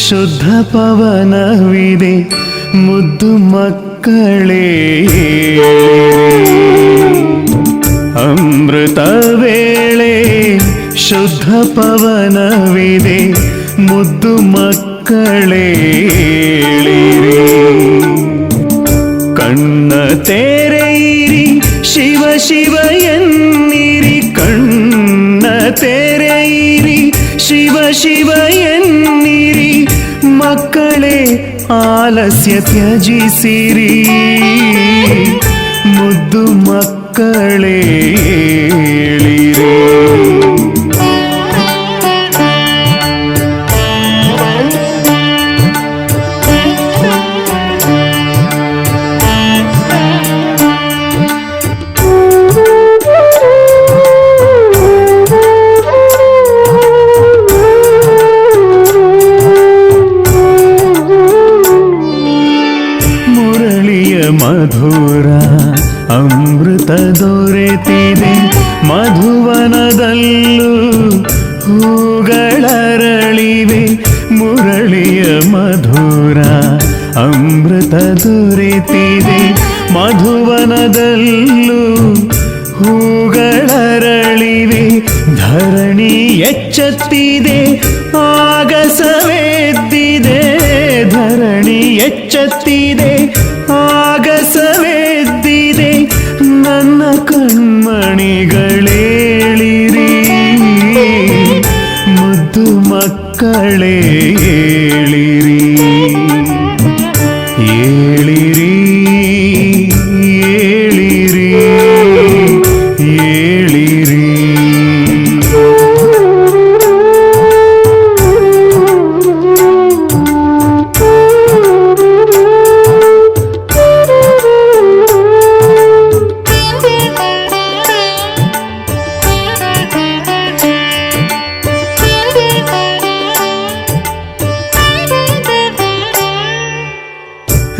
ಶುದ್ಧ ಪವನವಿದೆ ಮುದ್ದು ಮಕ್ಕಳೇ ಅಮೃತ ವೇಳೆ ಶುದ್ಧ ಪವನವಿದೆ ಮುದ್ದು ಮಕ್ಕಳೇ ಕಣ್ಣ ತೆರೆಯಿರಿ ಶಿವ ಶಿವ ಎನ್ನಿರಿ ಕಣ್ಣ ತೆರೆಯಿರಿ ಶಿವ ಶಿವ ಎನ್ನಿರಿ ಮಕ್ಕಳೇ ಆಲಸ್ಯ ತ್ಯಜಿಸಿರಿ ಮುದ್ದು ಮಕ್ಕಳೇ ಏಳಿರಿ ಮಧುರ ಅಮೃತ ದೊರೆತಿದೆ ಮಧುವನದಲ್ಲೂ ಹೂಗಳರಳಿವೆ ಮುರಳಿಯ ಮಧುರ ಅಮೃತ ದೊರೆತಿದೆ ಮಧುವನದಲ್ಲೂ ಹೂಗಳರಳಿವೆ ಧರಣಿ ಎಚ್ಚತ್ತಿದೆ ಆಗಸವೆದ್ದಿದೆ ಧರಣಿ ಎಚ್ಚತ್ತಿದೆ ಆಗಸವೆದ್ದಿದೆ ನನ್ನ ಕಣ್ಮಣಿಗಳೇಳಿರಿ ಮುದ್ದು ಮಕ್ಕಳೇ ಏಳಿರಿ ಏಳಿರಿ ಏಳಿರಿ ಏಳಿರಿ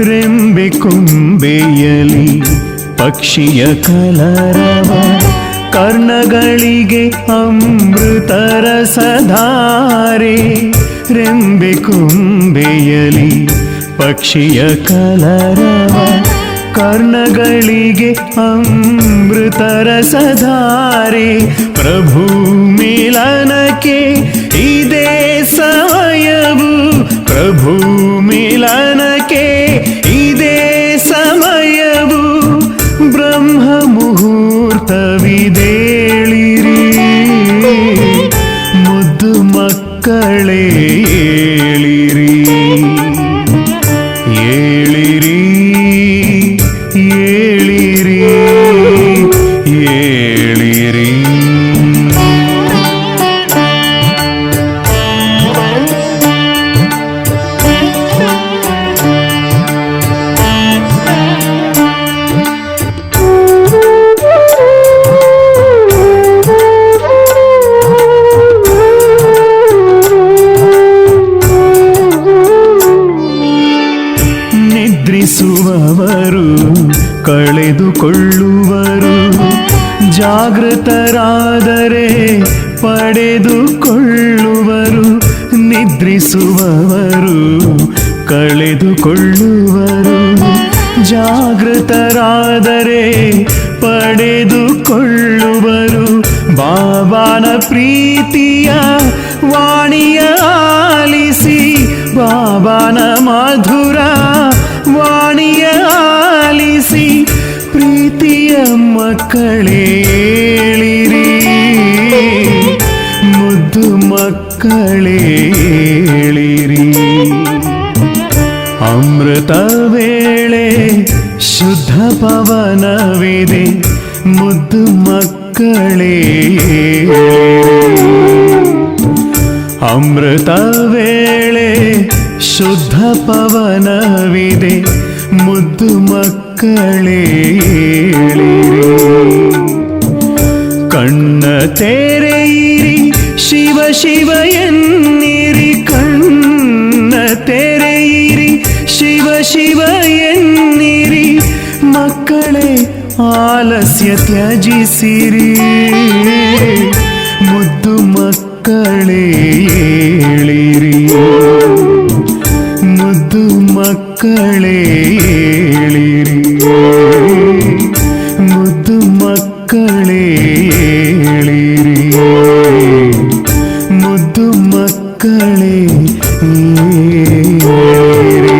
ರೆಂಬೆ ಕೊಂಬೆಯಲಿ ಪಕ್ಷಿಯ ಕಲರವ ಕರ್ಣಗಳಿಗೆ ಅಮೃತರ ಸಧಾರೆ ರೆಂಬೆ ಕೊಂಬೆಯಲಿ ಪಕ್ಷಿಯ ಕಲರವ ಕರ್ಣಗಳಿಗೆ ಅಮೃತರ ಸಧಾರೆ ಪ್ರಭು ಮಿಲನಕ್ಕೆ ಇದೇ ಸಮಯವು ಪ್ರಭು ಮಿಲನಕ್ಕೆ ಇದೇ ಸಮಯವು ಬ್ರಹ್ಮ ಮುಹೂರ್ತವಿದೇಳಿರಿ ಮುದ್ದು ಮಕ್ಕಳೇ ಏಳಿರಿ ಏಳಿರಿ ಏಳಿರಿ ಏಳಿರಿ ನಿದ್ರಿಸುವವರು ಕಳೆದುಕೊಳ್ಳುವರು ಜಾಗೃತರಾದರೆ ಪಡೆದುಕೊಳ್ಳುವರು ನಿದ್ರಿಸುವವರು ಕಳೆದುಕೊಳ್ಳುವರು ಜಾಗೃತರಾದರೆ ಪಡೆದುಕೊಳ್ಳುವರು ಬಾಬಾನ ಪ್ರೀತಿಯ ವಾಣಿಯ ಆಲಿಸಿ ಬಾಬಾನ ಮಧುರ ವಾಣಿಯ ಆಲಿಸಿ ಪ್ರೀತಿಯ ಮಕ್ಕಳೇ ಏಳಿರಿ ಮುದ್ದು ಮಕ್ಕಳೇ ಏಳಿರಿ ಅಮೃತ ವೇಳೆ ಶುದ್ಧ ಪವನವಿದೆ ಮುದ್ದು ಮಕ್ಕಳೇ ಅಮೃತ ವೇಳೆ ಶುದ್ಧ ಪವನವಿದೆ ಮುದ್ದು ಮಕ್ಕಳೇ ಏಳಿರಿ ಕಣ್ಣ ತೆರೆಯಿರಿ ಶಿವ ಶಿವ ಎನ್ನಿರಿ ಕಣ್ಣ ತೆರೆಯಿರಿ ಶಿವ ಶಿವ ಎನ್ನಿರಿ ಮಕ್ಕಳೇ ಆಲಸ್ಯ ತ್ಯಜಿಸಿರಿ ಮುದ್ದು ಮಕ್ಕಳೇ ಏಳಿರಿ ಮುದ್ದು ಮಕ್ಕಳೇ ಏಳಿರಿ, ಮುದ್ದು ಮಕ್ಕಳೇ ಏಳಿರಿ, ಮುದ್ದು ಮಕ್ಕಳೇ ಏಳಿರಿ.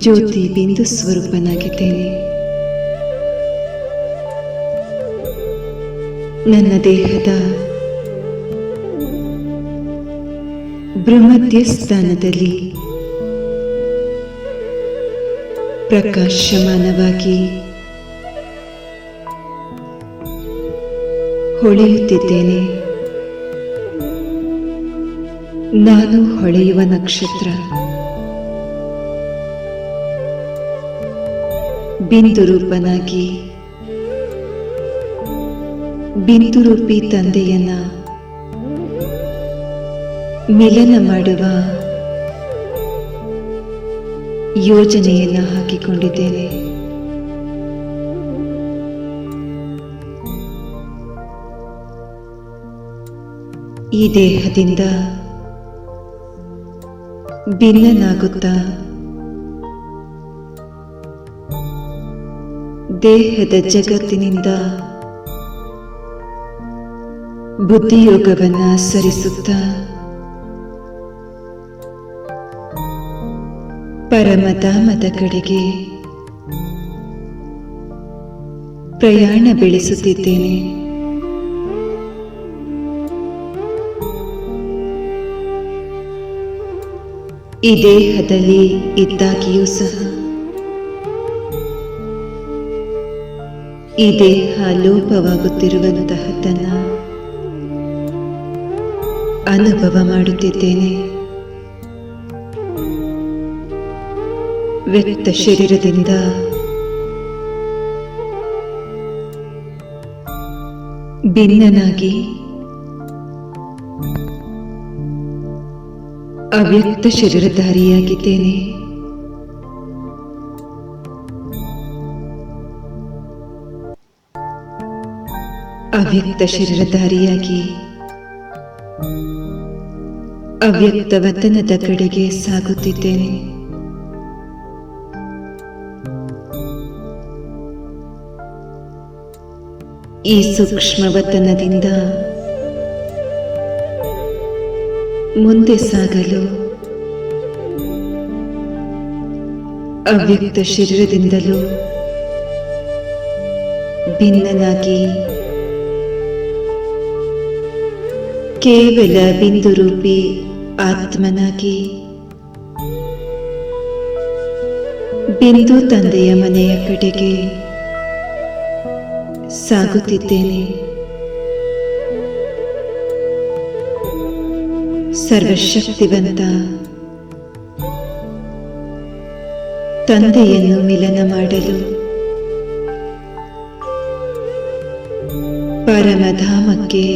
ಜ್ಯೋತಿ ಬಿಂದು ಸ್ವರೂಪನಾಗಿದ್ದೇನೆ. ನನ್ನ ದೇಹದ ಭ್ರಮಧ್ಯ ಸ್ಥಾನದಲ್ಲಿ ಪ್ರಕಾಶಮಾನವಾಗಿ ಹೊಳೆಯುತ್ತಿದ್ದೇನೆ. ನಾನು ಹೊಳೆಯುವ ನಕ್ಷತ್ರ, ಬಿಂದು ರೂಪನಾಗಿ ಬಿಂದು ರೂಪಿ ತಂದೆಯನ್ನ ಮಿಲನ ಮಾಡುವ ಯೋಜನೆಯನ್ನ ಹಾಕಿಕೊಂಡಿದ್ದೇನೆ. ಈ ದೇಹದಿಂದ ಭಿನ್ನನಾಗುತ್ತಾ ದೇಹದ ಜಗತ್ತಿನಿಂದ ಬುದ್ಧಿಯೋಗವನ್ನ ಸರಿಸುತ್ತಾ ಪರಮಧಾಮದ ಕಡೆಗೆ ಪ್ರಯಾಣ ಬೆಳೆಸುತ್ತಿದ್ದೇನೆ. ಈ ದೇಹದಲ್ಲಿ ಇದ್ದಾಗಿಯೂ ಸಹ ಈ ದೇಹ ಲೋಪವಾಗುತ್ತಿರುವಂತಹದ್ದನ್ನ ಅನುಭವ ಮಾಡುತ್ತಿದ್ದೇನೆ. ವ್ಯಕ್ತ ಶರೀರದಿಂದ ಭಿನ್ನನಾಗಿ ಅವ್ಯಕ್ತ ಶರೀರಧಾರಿಯಾಗಿದ್ದೇನೆ. ಅವ್ಯಕ್ತ ಶರೀರಧಾರಿಯಾಗಿ ಅವ್ಯಕ್ತ ವತನದ ಕಡೆಗೆ ಸಾಗುತ್ತಿದ್ದೇನೆ. ಈ ಸೂಕ್ಷ್ಮ ವತನದಿಂದ ಮುಂದೆ ಸಾಗಲು ಅವ್ಯಕ್ತ ಶರೀರದಿಂದಲೂ ಭಿನ್ನನಾಗಿ ಕೇವಲ ಬಿಂದು ರೂಪಿ ಆತ್ಮನಾಗಿ ಬಿಂದು ತಂದೆಯ ಮನೆಯ ಕಡೆಗೆ ಸಾಗುತ್ತಿದ್ದೇನೆ. ಸರ್ವಶಕ್ತಿವಂತ ತಂದೆಯನ್ನು ಮಿಲನ ಮಾಡಲು ಪರಮಧಾಮಕ್ಕೆ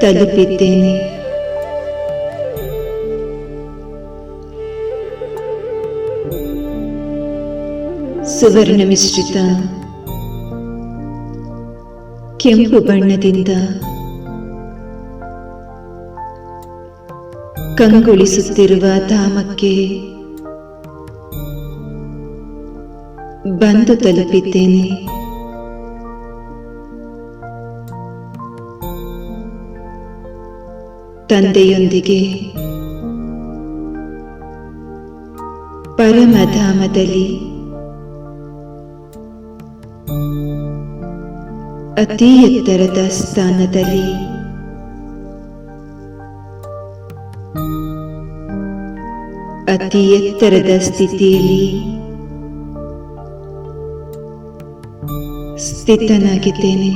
ತಲುಪಿದ್ದೇನೆ. ಸುವರ್ಣ ಮಿಶ್ರಿತ ಕೆಂಪು ಬಣ್ಣದಿಂದ ಕಂಗೊಳಿಸುತ್ತಿರುವ ಧಾಮಕ್ಕೆ ಬಂದು ತಲುಪಿದ್ದೇನೆ. ತಂದೆಯೊಂದಿಗೆ ಪರಮಧಾಮದಲ್ಲಿ ಅತಿ ಎತ್ತರದ ಸ್ಥಾನದಲ್ಲಿ ಅತಿ ಎತ್ತರದ ಸ್ಥಿತಿಯಲ್ಲಿ ಸ್ಥಿತನಾಗಿದ್ದೇನೆ.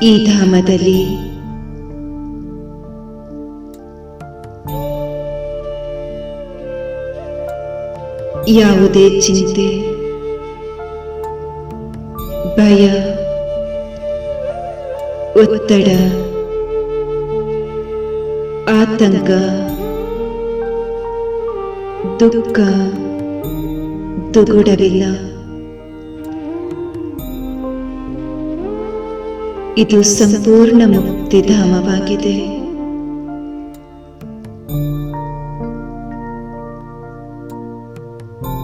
ಈ ಧಾಮದಲ್ಲಿ ಯಾವುದೇ ಚಿಂತೆ, ಭಯ, ಒತ್ತಡ, ಆತಂಕ, ದುಃಖ, ದುಗುಡವಿಲ್ಲ. ಇದು ಸಂಪೂರ್ಣ ಮುಕ್ತಿಧಾಮವಾಗಿದೆ.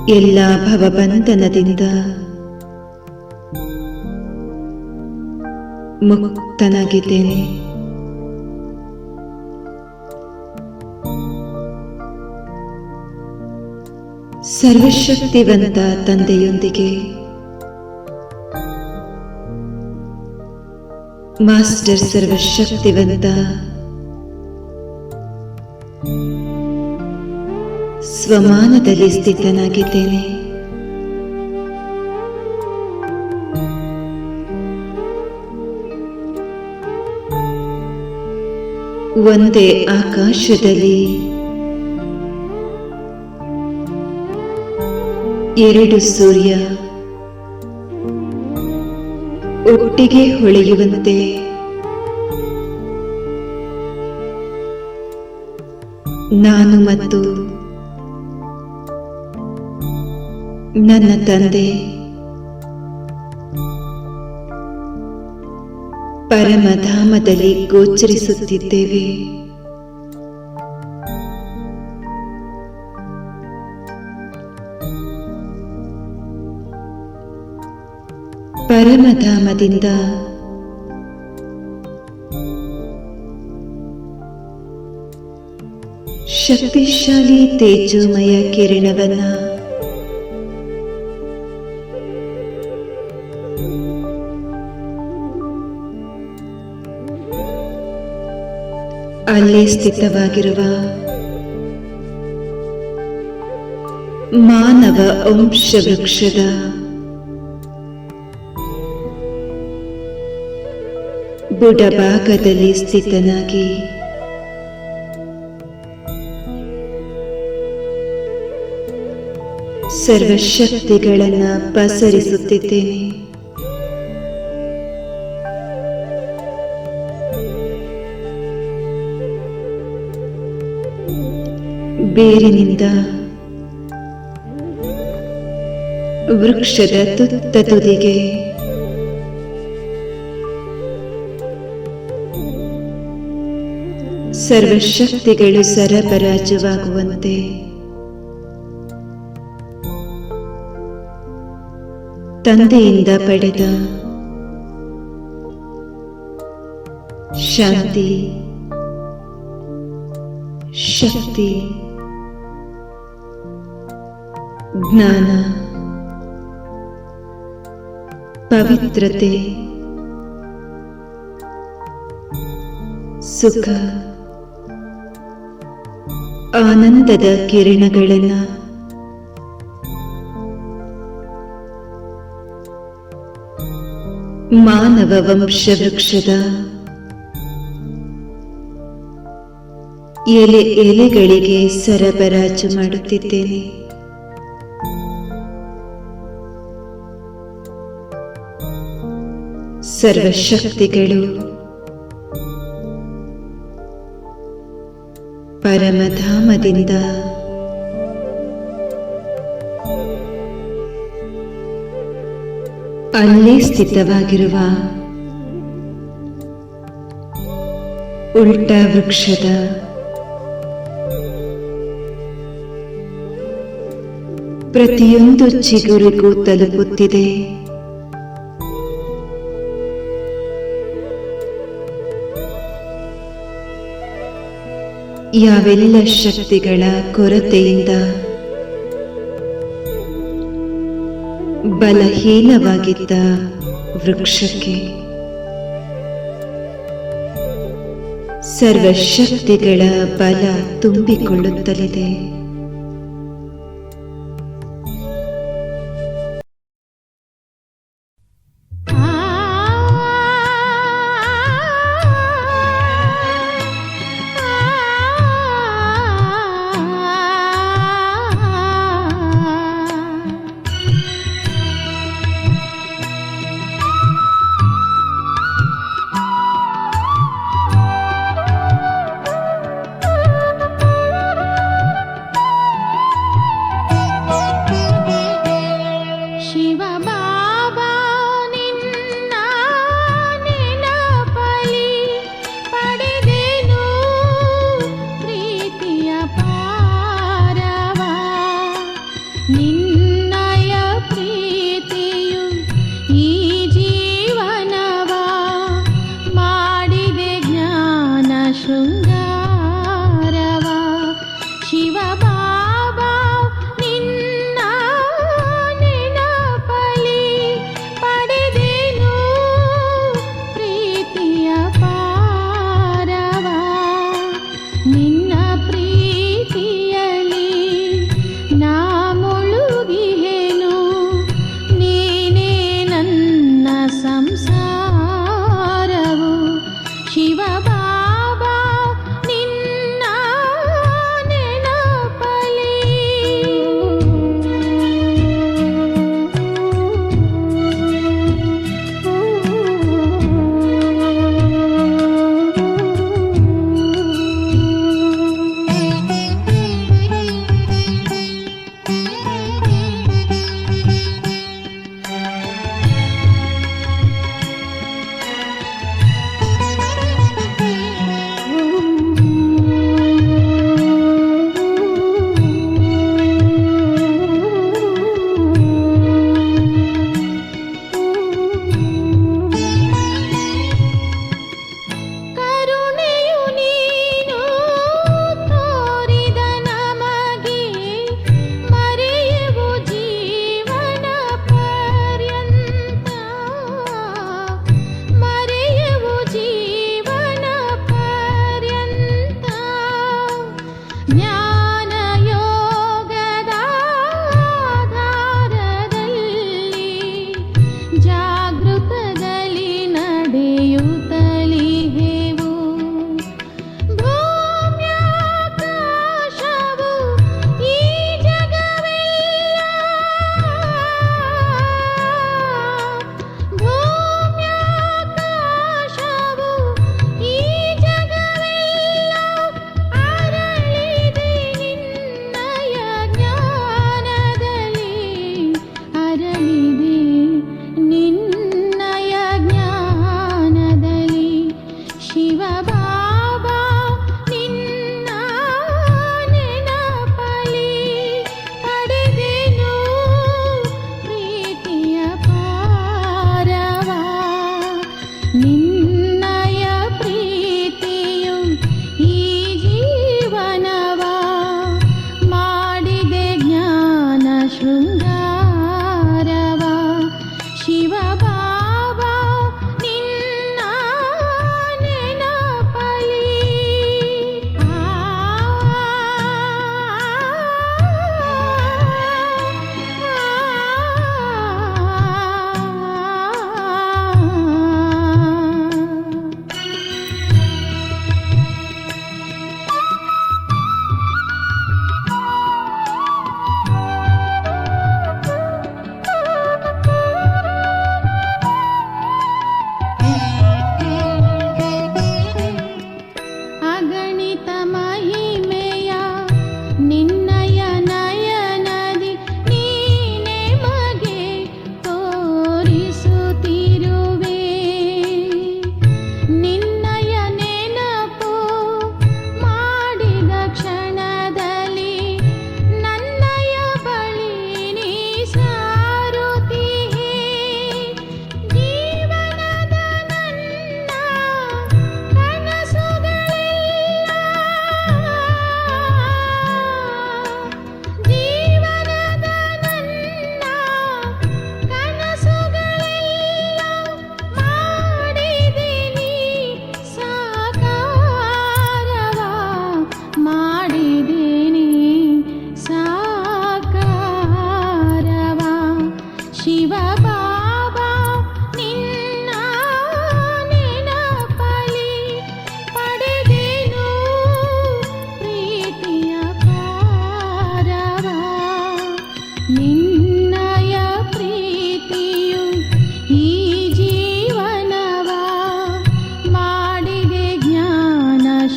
ಎಲ್ಲ ಭವಬಂಧನದಿಂದ ಮುಕ್ತನಾಗಿದ್ದೇನೆ. ಸರ್ವಶಕ್ತಿವಂತ ತಂದೆಯೊಂದಿಗೆ, ಮಾಸ್ಟರ್ ಸರ್ವಶಕ್ತಿವಂತ ಸ್ವಮಾನದಲ್ಲಿ ಸ್ಥಿತನಾಗಿದ್ದೇನೆ. ಒಂದೇ ಆಕಾಶದಲ್ಲಿ ಎರಡು ಸೂರ್ಯ ಒಟ್ಟಿಗೆ ಹೊಳೆಯುವಂತೆ ನಾನು ಮತ್ತು ನನ್ನ ತಂದೆ ಪರಮಧಾಮದಲ್ಲಿ ಗೋಚರಿಸುತ್ತಿದ್ದೇವೆ. ಪರಮಧಾಮದಿಂದ ಶಕ್ತಿಶಾಲಿ ತೇಜೋಮಯ ಕಿರಣವನ್ನ ಅಲ್ಲೇ ಸ್ಥಿತವಾಗಿರುವ ಮಾನವ ವಂಶ ವೃಕ್ಷದ ಬುಡಭಾಗದಲ್ಲಿ ಸ್ಥಿತನಾಗಿ ಸರ್ವಶಕ್ತಿಗಳನ್ನು ಪಸರಿಸುತ್ತಿದ್ದೇನೆ. ಬೇರಿನಿಂದ ವೃಕ್ಷದ ತುತ್ತ ತುದಿಗೆ ಸರ್ವಶಕ್ತಿಗಳು ಸರಬರಾಜುವಾಗುವಂತೆ ತಂದೆಯಿಂದ ಪಡೆದ ಶಾಂತಿ, ಶಕ್ತಿ, ಜ್ಞಾನ, ಪವಿತ್ರತೆ, ಸುಖ, ಆನಂದದ ಕಿರಣಗಳನ್ನು ಮಾನವ ವಂಶ ವೃಕ್ಷದ ಎಲೆ ಎಲೆಗಳಿಗೆ ಸರಬರಾಜು ಮಾಡುತ್ತಿದ್ದೇನೆ. ಸರ್ವಶಕ್ತಿಗಳು ಪರಮಧಾಮದಿಂದ ಅಲ್ಲೇ ಸ್ಥಿತವಾಗಿರುವ ಉಲ್ಟಾ ವೃಕ್ಷದ ಪ್ರತಿಯೊಂದು ಚಿಗುರಿಗೂ ತಲುಪುತ್ತಿದೆ. ಯಾವೆಲ್ಲ ಶಕ್ತಿಗಳ ಕೊರತೆಯಿಂದ ಬಲಹೀನವಾಗಿದ್ದ ವೃಕ್ಷಕ್ಕೆ ಸರ್ವಶಕ್ತಿಗಳ ಬಲ ತುಂಬಿಕೊಳ್ಳುತ್ತಲಿದೆ.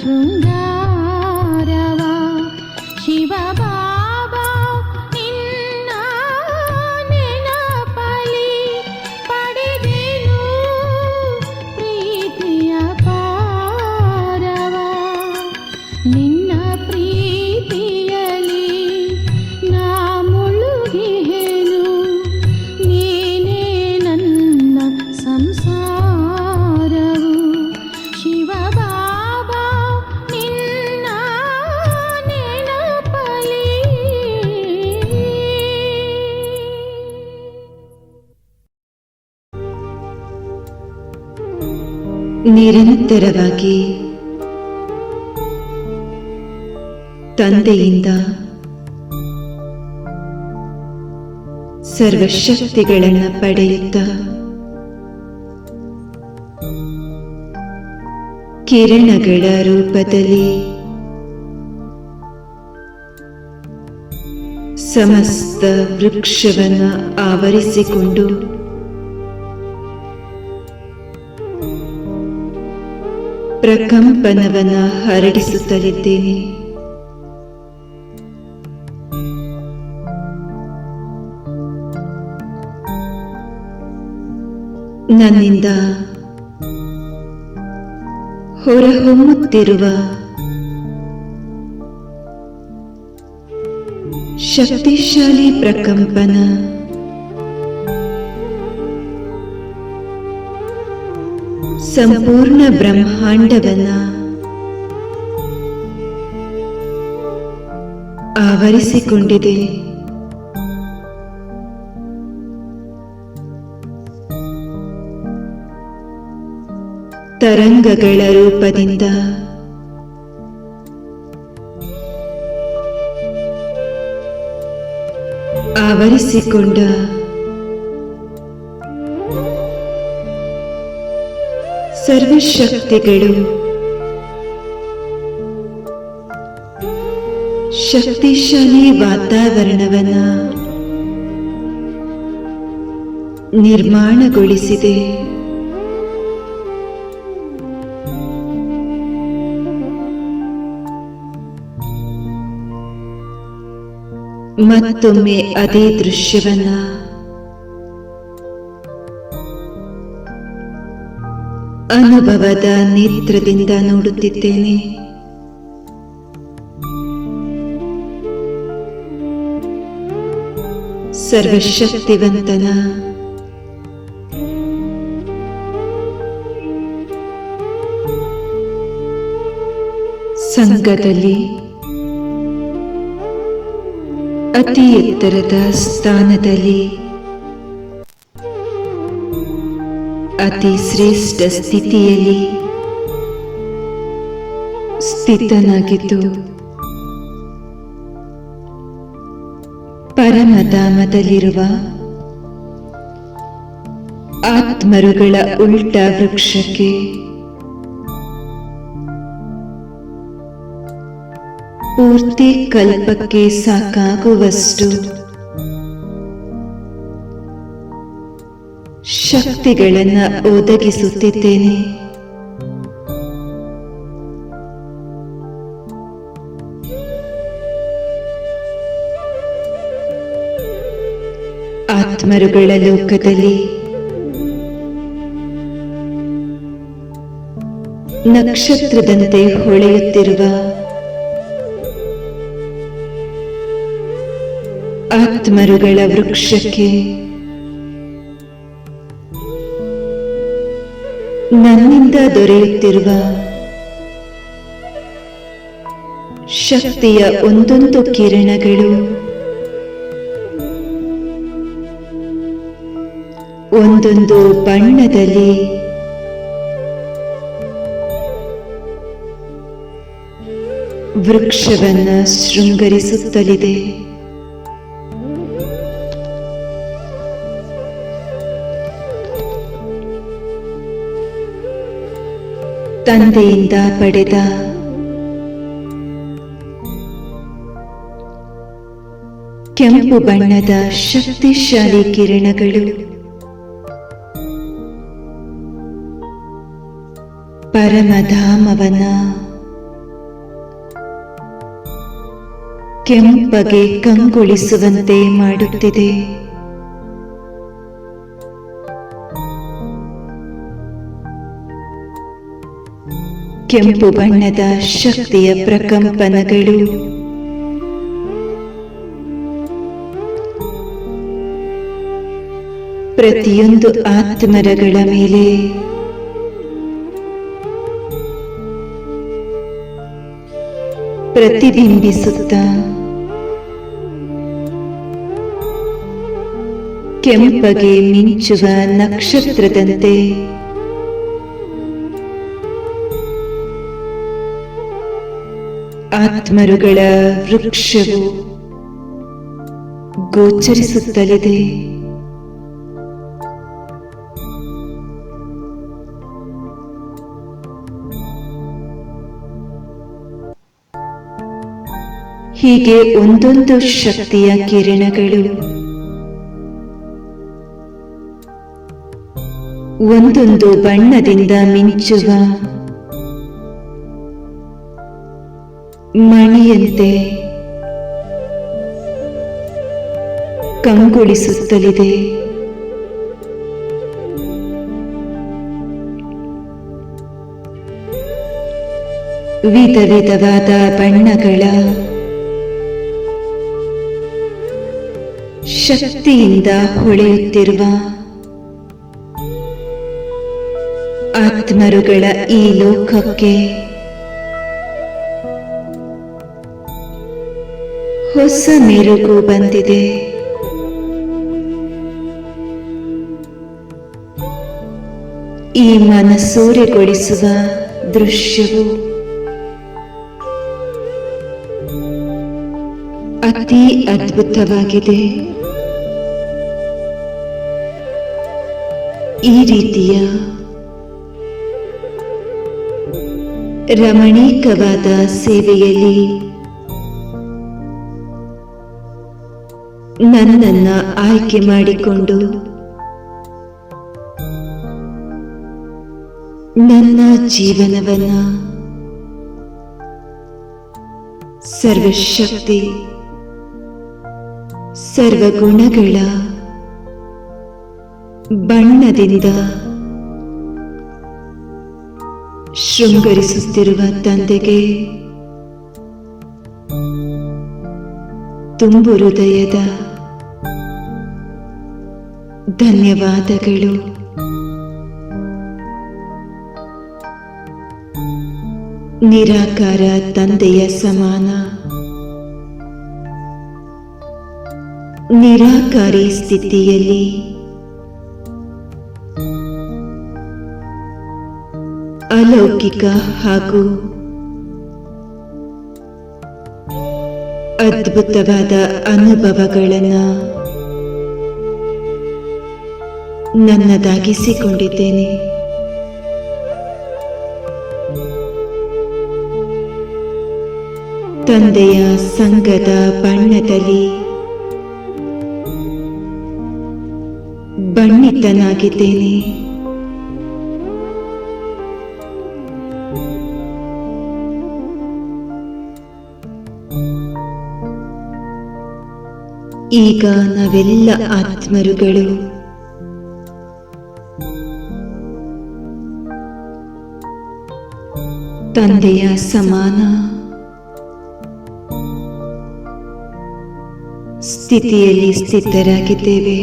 ಶೃಂಗಾರವ ಶಿವ ಬಾಬಾ ನಿನ್ನ ನೆನಪಲಿ ಪಡೆದೆನು ಪ್ರೀತಿಯ ಪಾರವ ನಿನ್ನ ಪ್ರೀತಿಯಲಿ ನಾ ಮುಳುಗಿಹೆನು ನೀನೇ ನನ್ನ ಸಂಸಾರವು ಶಿವ ಬಾಬಾ ನಿನ್ನ ನೆನಪಲಿ ನಿರಂತರವಾಗಿ ತಂದೆಯಿಂದ ಸರ್ವಶಕ್ತಿಗಳನ್ನು ಪಡೆಯುತ್ತಾ ಕಿರಣಗಳ ರೂಪದಲ್ಲಿ ಸಮಸ್ತ ವೃಕ್ಷವನ್ನು ಆವರಿಸಿಕೊಂಡು ಪ್ರಕಂಪನವನ್ನು ಹರಡಿಸುತ್ತಲಿದ್ದೇನೆ. ನನ್ನಿಂದ ಹೊರಹೊಮ್ಮುತ್ತಿರುವ ಶಕ್ತಿಶಾಲಿ ಪ್ರಕಂಪನ ಸಂಪೂರ್ಣ ಬ್ರಹ್ಮಾಂಡವನ್ನ ಆವರಿಸಿಕೊಂಡಿದೆ. ತರಂಗಗಳ ರೂಪದಿಂದ ಆವರಿಸಿಕೊಂಡ ಸರ್ವಶಕ್ತಿಗಳು ಶಕ್ತಿಶಾಲಿ ವಾತಾವರಣವನ್ನ ನಿರ್ಮಾಣಗೊಳಿಸಿದೆ. ಮತ್ತೊಮ್ಮೆ ಅದೇ ದೃಶ್ಯವನ್ನ ಅನುಭವದ ನೇತ್ರದಿಂದ ನೋಡುತ್ತಿದ್ದೇನೆ. ಸರ್ವಶಕ್ತಿವಂತನ ಸಂಘದಲ್ಲಿ ಅತಿ ಎತ್ತರದ ಸ್ಥಾನದಲ್ಲಿ ಅತಿ ಶ್ರೇಷ್ಠ ಸ್ಥಿತಿಯಲ್ಲಿ ಸ್ಥಿತನಾಗಿದ್ದು ಪರಮಧಾಮದಲ್ಲಿರುವ ಆತ್ಮರುಗಳ ಉಲ್ಟ ವೃಕ್ಷಕ್ಕೆ ಪೂರ್ತಿ ಕಲ್ಪಕ್ಕೆ ಸಾಕಾಗುವಷ್ಟು ಶಕ್ತಿಗಳನ್ನು ಒದಗಿಸುತ್ತಿದ್ದೇನೆ. ಆತ್ಮರುಗಳ ಲೋಕದಲ್ಲಿ ನಕ್ಷತ್ರದಂತೆ ಹೊಳೆಯುತ್ತಿರುವ ಆತ್ಮರುಗಳ ವೃಕ್ಷಕ್ಕೆ ನನ್ನಿಂದ ದೊರೆಯುತ್ತಿರುವ ಶಕ್ತಿಯ ಒಂದೊಂದು ಕಿರಣಗಳು ಒಂದೊಂದು ಬಣ್ಣದಲ್ಲಿ ವೃಕ್ಷವನ್ನು ಶೃಂಗರಿಸುತ್ತಲಿದೆ. ತಂದೆಯಿಂದ ಪಡೆದ ಕೆಂಪು ಬಣ್ಣದ ಶಕ್ತಿಶಾಲಿ ಕಿರಣಗಳು ಪರಮಧಾಮವನ ಕೆಂಪಗೆ ಕಂಗೊಳಿಸುವಂತೆ ಮಾಡುತ್ತಿದೆ. ಕೆಂಪು ಬಣ್ಣದ ಶಕ್ತಿಯ ಪ್ರಕಂಪನಗಳು ಪ್ರತಿಯೊಂದು ಆತ್ಮರಗಳ ಮೇಲೆ ಪ್ರತಿಬಿಂಬಿಸುತ್ತ ಕೆಂಪಗೆ ಮಿಂಚುವ ನಕ್ಷತ್ರದಂತೆ ಆತ್ಮರುಗಳ ವೃಕ್ಷವು ಗೋಚರಿಸುತ್ತಲಿದೆ. ಹೀಗೆ ಒಂದೊಂದು ಶಕ್ತಿಯ ಕಿರಣಗಳು ಒಂದೊಂದು ಬಣ್ಣದಿಂದ ಮಿಂಚುವ ಮಣಿಯಂತೆ ಕಂಗೊಳಿಸುತ್ತಲಿದೆ. ವಿಧ ವಿಧವಾದ ಬಣ್ಣಗಳ ಶಕ್ತಿಯಿಂದ ಹೊಳೆಯುತ್ತಿರುವ ಆತ್ಮರುಗಳ ಈ ಲೋಕಕ್ಕೆ ಹೊಸ ಮೆರುಗು ಬಂದಿದೆ. ಈ ಮನಸೂರೆಗೊಳಿಸುವ ದೃಶ್ಯವು ಅತಿ ಅದ್ಭುತವಾಗಿದೆ. ಈ ರೀತಿಯ ರಮಣೀಕವಾದ ಸೇವೆಯಲ್ಲಿ ನನ್ನನ್ನ ಆಯ್ಕೆ ಮಾಡಿಕೊಂಡು ನನ್ನ ಜೀವನವನ್ನ ಸರ್ವಶಕ್ತಿ ಸರ್ವಗುಣಗಳ ಬಣ್ಣದಿಂದ ಶೃಂಗರಿಸುತ್ತಿರುವ ತಂದೆಗೆ ತುಂಬು ಹೃದಯದ ಧನ್ಯವಾದಗಳು. ನಿರಾಕಾರ ತಂದೆಯ ಸಮಾನ ನಿರಾಕಾರಿ ಸ್ಥಿತಿಯಲ್ಲಿ ಅಲೌಕಿಕ ಹಾಗೂ ಅದ್ಭುತವಾದ ಅನುಭವಗಳನ್ನು ನನ್ನದಾಗಿಸಿಕೊಂಡಿದ್ದೇನೆ. ತಂದೆಯ ಸಂಘದ ಬಣ್ಣದಲ್ಲಿ ಬಣ್ಣಿತನಾಗಿದ್ದೇನೆ. ಈಗ ನಾವೆಲ್ಲ ಆತ್ಮರುಗಳು ತಂದೆಯ ಸಮಾನ ಸ್ಥಿತಿಯಲ್ಲಿ ಸ್ಥಿತರಾಗಿದ್ದೇವೆ.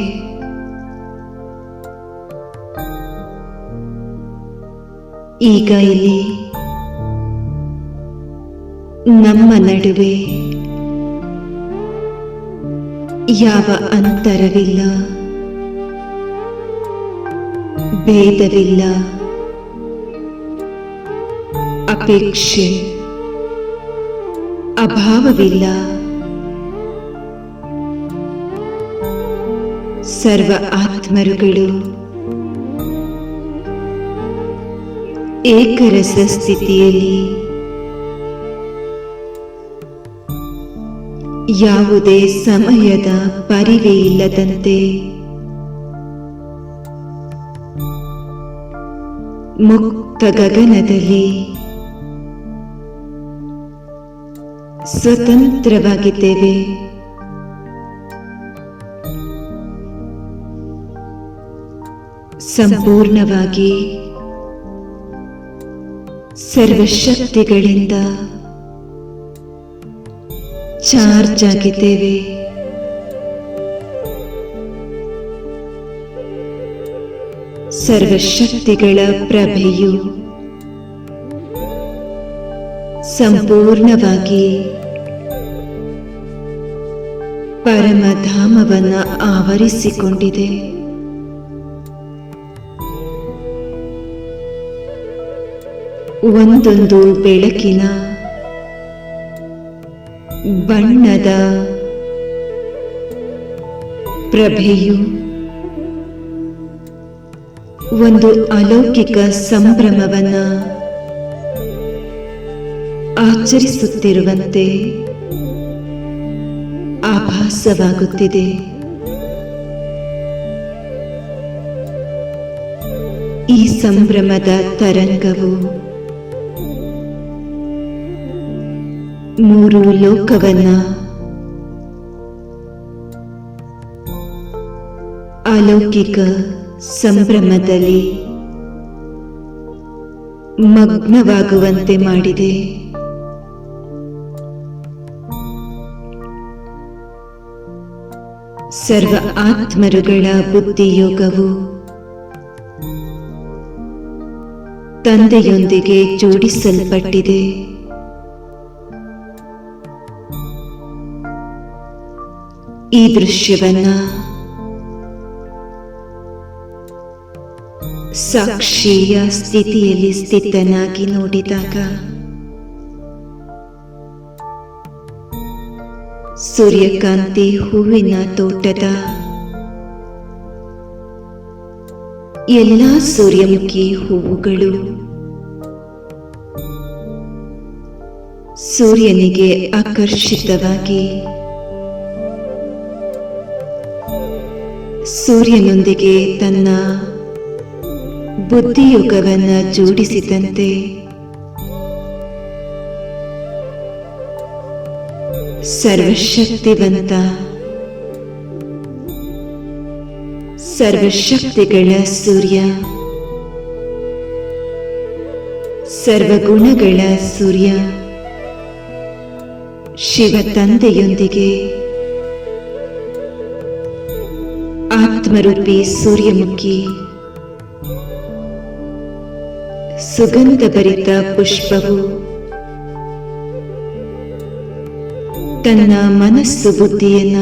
ಈಗ ಇಲ್ಲಿ ನಮ್ಮ ನಡುವೆ ಯಾವ ಅಂತರವಿಲ್ಲ, ಭೇದವಿಲ್ಲ, ಅಪೇಕ್ಷೆ, ಅಭಾವವಿಲ್ಲ. ಸರ್ವ ಆತ್ಮರುಗಳು ಏಕರಸ ಸ್ಥಿತಿಯಲ್ಲಿ ಯಾವುದೇ ಸಮಯದ ಪರಿವೆ ಇಲ್ಲದಂತೆ ಮುಕ್ತ ಗಗನದಲ್ಲಿ ಸ್ವತಂತ್ರವಾಗಿದ್ದೇವೆ. ಸಂಪೂರ್ಣವಾಗಿ ಸರ್ವಶಕ್ತಿಗಳಿಂದ ಚಾರ್ಜ್ ಆಗಿದ್ದೇವೆ. ಸರ್ವಶಕ್ತಿಗಳ ಪ್ರಭೆಯು ಸಂಪೂರ್ಣವಾಗಿ ಪರಮಧಾಮವನ್ನು ಆವರಿಸಿಕೊಂಡಿದೆ. ಒಂದೊಂದು ಬೆಳಕಿನ ಬಣ್ಣದ ಪ್ರಭೆಯು ಒಂದು ಅಲೌಕಿಕ ಸಂಭ್ರಮವನ್ನು ಆಚರಿಸುತ್ತಿರುವಂತೆ ಆಭಾಸವಾಗುತ್ತಿದೆ. ಈ ಸಂಭ್ರಮದ ತರಂಗವು ಮೂರು ಲೋಕವನ್ನ ಅಲೌಕಿಕ ಸಂಭ್ರಮದಲ್ಲಿ ಮಗ್ನವಾಗುವಂತೆ ಮಾಡಿದೆ. ಸರ್ವ ಆತ್ಮರುಗಳ ಬುದ್ಧಿಯೋಗವು ತಂದೆಯೊಂದಿಗೆ ಜೋಡಿಸಲ್ಪಟ್ಟಿದೆ. ಈ ದೃಶ್ಯವನ್ನ ಸಾಕ್ಷಿಯ ಸ್ಥಿತಿಯಲ್ಲಿ ಸ್ಥಿತನಾಗಿ ನೋಡಿದಾಗ ಸೂರ್ಯಕಾಂತಿ ಹೂವಿನ ತೋಟದ ಎಲ್ಲ ಸೂರ್ಯಮುಖಿ ಹೂವುಗಳು ಸೂರ್ಯನಿಗೆ ಆಕರ್ಷಿತವಾಗಿ ಸೂರ್ಯನೊಂದಿಗೆ ತನ್ನ ಬುದ್ಧಿಯೋಗವನ್ನು ಜೋಡಿಸಿದಂತೆ ಸರ್ವಶಕ್ತಿವಂತ ಸರ್ವಶಕ್ತಿಗಳ ಸೂರ್ಯ, ಸರ್ವಗುಣಗಳ ಸೂರ್ಯ ಶಿವ ತಂದೆಯೊಂದಿಗೆ ಆತ್ಮರೂಪಿ ಸೂರ್ಯಮುಖಿ ಸುಗಂಧಭರಿತ ಪುಷ್ಪವು ತನ್ನ ಮನಸ್ಸು ಬುದ್ಧಿಯನ್ನ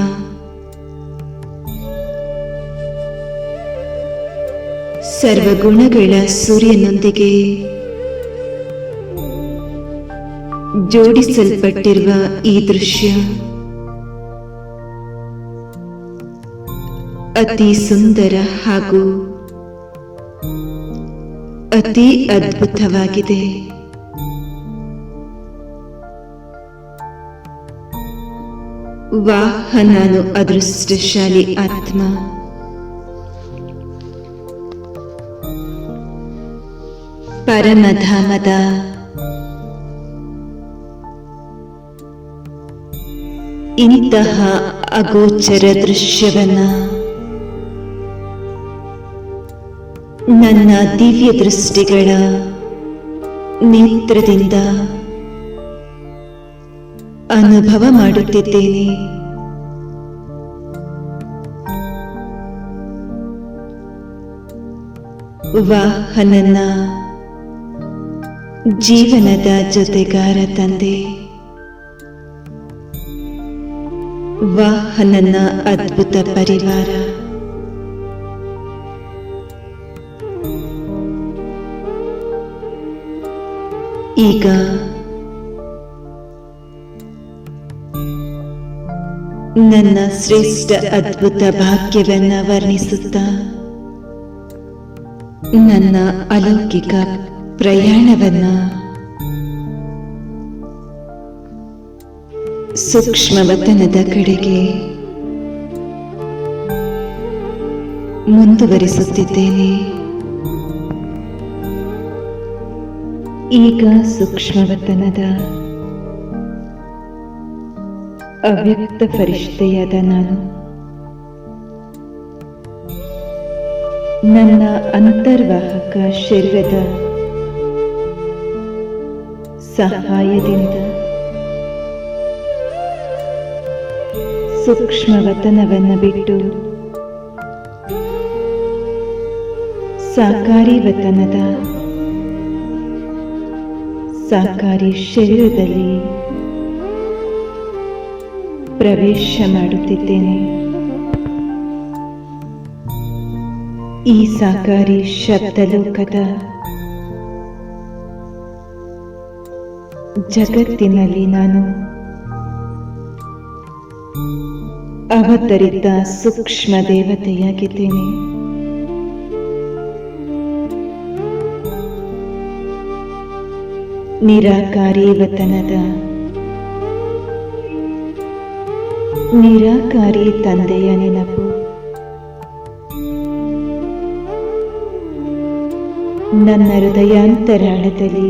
ಸರ್ವಗುಣಗಳ ಸೂರ್ಯನೊಂದಿಗೆ ಜೋಡಿಸಲ್ಪಟ್ಟಿರುವ ಈ ದೃಶ್ಯ ಅತಿ ಸುಂದರ ಹಾಗೂ ಅತಿ ಅದ್ಭುತವಾಗಿದೆ. ವಾಹ್, ನಾನು ಅದೃಷ್ಟಶಾಲಿ ಆತ್ಮ. ಪರಮಧಾಮದ ಇಂತಹ ಅಗೋಚರ ದೃಶ್ಯವನ್ನ ನನ್ನ ದಿವ್ಯ ದೃಷ್ಟಿಗಳ ನೇತ್ರದಿಂದ ಅನುಭವ ಮಾಡುತ್ತಿದ್ದೇನೆ. ವಾಹ್, ನನ್ನ ಜೀವನದ ಜೊತೆಗಾರ ತಂದೆ. ವಾಹ್, ನನ್ನ ಅದ್ಭುತ ಪರಿವಾರ. ಈಗ ನನ್ನ ಶ್ರೇಷ್ಠ ಅದ್ಭುತ ಭಾಗ್ಯವನ್ನ ವರ್ಣಿಸುತ್ತಾ ನನ್ನ ಅಲೌಕಿಕ ಪ್ರಯಾಣವನ್ನ ಸೂಕ್ಷ್ಮವತನದ ಕಡೆಗೆ ಮುಂದುವರಿಸುತ್ತಿದ್ದೇನೆ. ಈಗ ಸೂಕ್ಷ್ಮವತನದ ಅವ್ಯಕ್ತ ಫರಿಷ್ಠೆಯಾದ ನಾನು ನನ್ನ ಅಂತರ್ವಾಹಕ ಶರೀರದ ಸಹಾಯದಿಂದ ಸೂಕ್ಷ್ಮವತನವನ್ನು ಬಿಟ್ಟು ಸಾಕಾರಿ ವತನದ ಸಾಕಾರಿ ಶರೀರದಲ್ಲಿ ಪ್ರವೇಶ ಮಾಡುತ್ತಿದ್ದೇನೆ. ಈ ಸಾಕಾರಿ ಶಬ್ದಲೋಕದ ಜಗತ್ತಿನಲ್ಲಿ ನಾನು ಅವತರಿತ ಸೂಕ್ಷ್ಮ ದೇವತೆಯಾಗಿದ್ದೇನೆ. ನಿರಾಕಾರಿ ವತನದ ನಿರಾಕಾರಿ ತಂದೆಯ ನೆನಪು ನನ್ನ ಹೃದಯಾಂತರಾಳದಲ್ಲಿ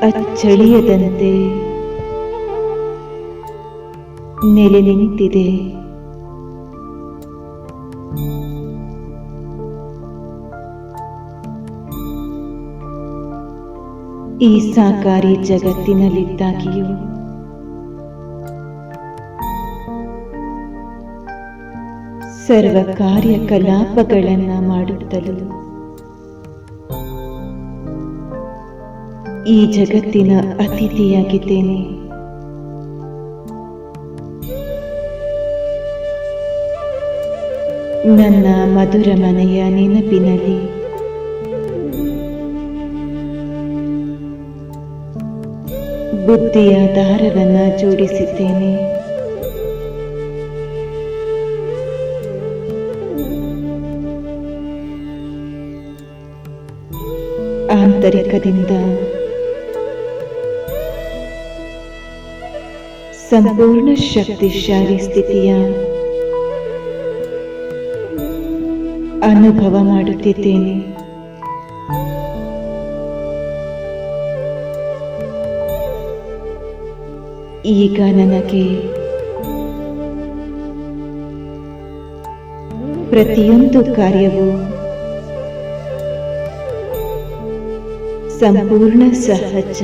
ಅಚ್ಚಳಿಯದಂತೆ ನೆಲೆ ನಿಂತಿದೆ. ಈ ಸಾಕಾರಿ ಜಗತ್ತಿನಲ್ಲಿದ್ದಾಗಿಯೂ ಸರ್ವ ಕಾರ್ಯಕಲಾಪಗಳನ್ನ ಮಾಡುತ್ತಲೂ ಈ ಜಗತ್ತಿನ ಅತಿಥಿಯಾಗಿದ್ದೇನೆ. ನನ್ನ ಮಧುರ ಮನೆಯ ನೆನಪಿನಲ್ಲಿ ಬುದ್ಧಿಯ ದಾರವನ್ನ ಜೋಡಿಸಿದ್ದೇನೆ. ಆಂತರಿಕದಿಂದ ಸಂಪೂರ್ಣ ಶಕ್ತಿಶಾಲಿ ಸ್ಥಿತಿಯ ಅನುಭವ ಮಾಡುತ್ತಿದ್ದೇನೆ. ಈಗ ನನಗೆ ಪ್ರತಿಯೊಂದು ಕಾರ್ಯವೂ ಸಂಪೂರ್ಣ ಸಹಜ,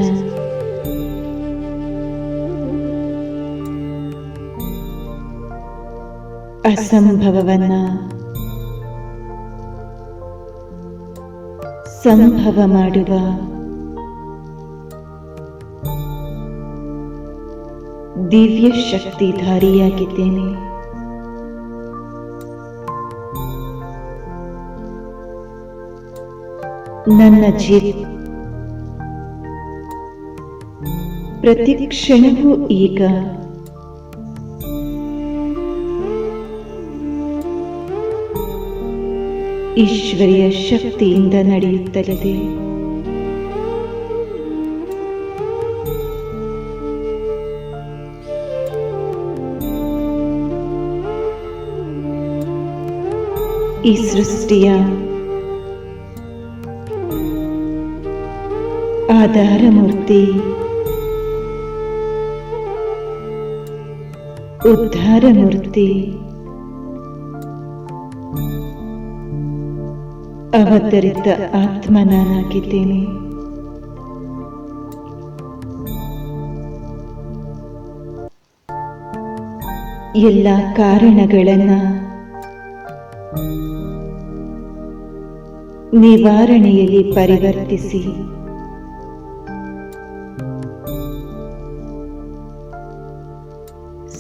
ಅಸಂಭವವನ್ನ ಸಂಭವ ಮಾಡುವ ದಿವ್ಯ ಶಕ್ತಿಧಾರಿಯಾಗಿದ್ದೇನೆ. ನನ್ನ ಪ್ರತಿ ಕ್ಷಣವೂ ಈಗ ಈಶ್ವರಿಯ ಶಕ್ತಿಯಿಂದ ನಡೆಯುತ್ತಲಿದೆ. ಈ ಸೃಷ್ಟಿಯ ಆಧಾರ ಮೂರ್ತಿ, ಉದ್ಧಾರ ಮೂರ್ತಿ, ಅವತರಿತ ಆತ್ಮ ನಾನಾಗಿದ್ದೇನೆ. ಎಲ್ಲ ಕಾರಣಗಳನ್ನ ನಿವಾರಣೆಯಲ್ಲಿ ಪರಿವರ್ತಿಸಿ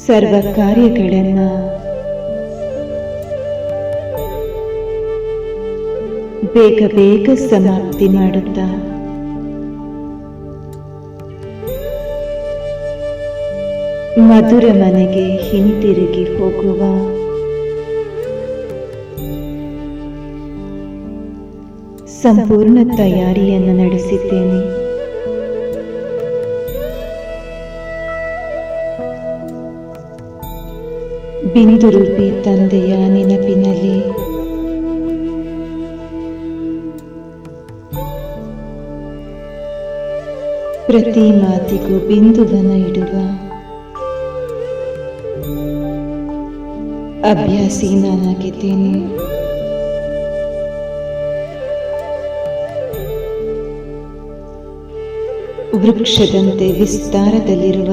ಸರ್ವ ಕಾರ್ಯಗಳನ್ನ ಬೇಗ ಬೇಗ ಸಮಾಪ್ತಿ ಮಾಡುತ್ತಾ ಮಧುರ ಮನೆಗೆ ಹಿಂತಿರುಗಿ ಹೋಗುವ ಸಂಪೂರ್ಣ ತಯಾರಿಯನ್ನು ನಡೆಸಿದ್ದೇನೆ. ಬಿಂದು ರೂಪಿ ತಂದೆಯ ನೆನಪಿನಲ್ಲಿ ಪ್ರತಿ ಮಾತಿಗೂ ಬಿಂದುವನ ಇಡುವ ಅಭ್ಯಾಸಿ ನಾನಾಗಿದ್ದೇನೆ. ವೃಕ್ಷದಂತೆ ವಿಸ್ತಾರದಲ್ಲಿರುವ